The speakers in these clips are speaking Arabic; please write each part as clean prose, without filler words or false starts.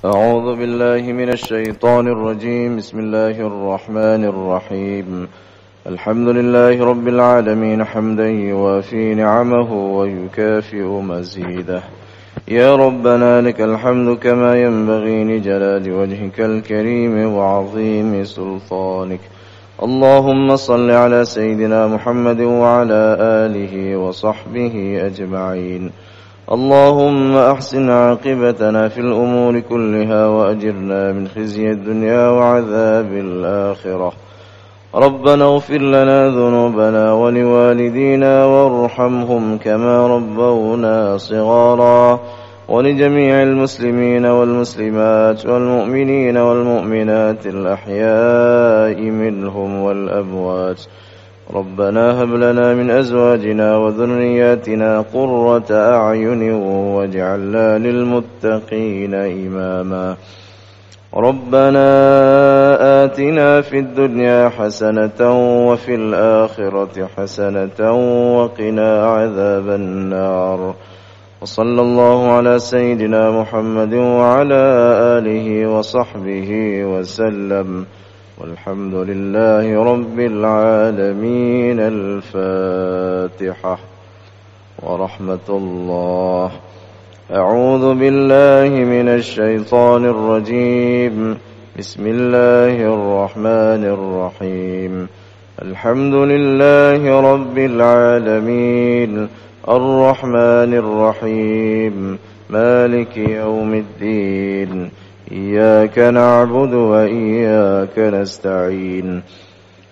أعوذ بالله من الشيطان الرجيم. بسم الله الرحمن الرحيم. الحمد لله رب العالمين حمدا يوافي نعمه ويكافئ مزيده. يا ربنا لك الحمد كما ينبغي لجلال وجهك الكريم وعظيم سلطانك. اللهم صل على سيدنا محمد وعلى آله وصحبه أجمعين. اللهم أحسن عاقبتنا في الأمور كلها وأجرنا من خزي الدنيا وعذاب الآخرة. ربنا اغفر لنا ذنوبنا ولوالدينا وارحمهم كما ربونا صغارا، ولجميع المسلمين والمسلمات والمؤمنين والمؤمنات الأحياء منهم والأموات. ربنا هب لنا من أزواجنا وذرياتنا قرة أعين واجعلنا للمتقين إماما. ربنا آتنا في الدنيا حسنة وفي الآخرة حسنة وقنا عذاب النار. وصلى الله على سيدنا محمد وعلى آله وصحبه وسلم، والحمد لله رب العالمين. الفاتحة. ورحمة الله. أعوذ بالله من الشيطان الرجيم. بسم الله الرحمن الرحيم. الحمد لله رب العالمين الرحمن الرحيم مالك يوم الدين. إياك نعبد وإياك نستعين.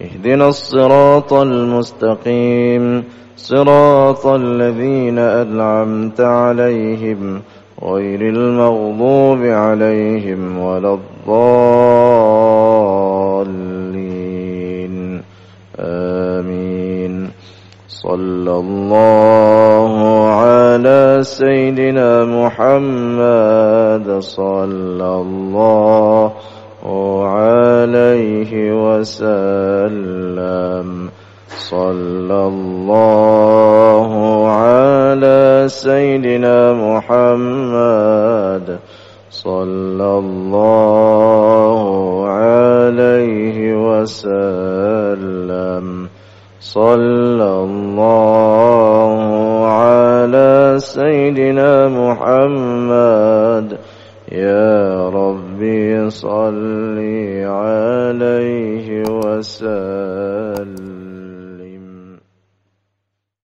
اهدنا الصراط المستقيم صراط الذين أنعمت عليهم غير المغضوب عليهم ولا الضالين. آمين. صلى الله على سيدنا محمد صلى الله عليه وسلم. صلى الله على سيدنا محمد صلى الله عليه وسلم. صلى الله على سيدنا محمد. يا ربي صل عليه وسلم.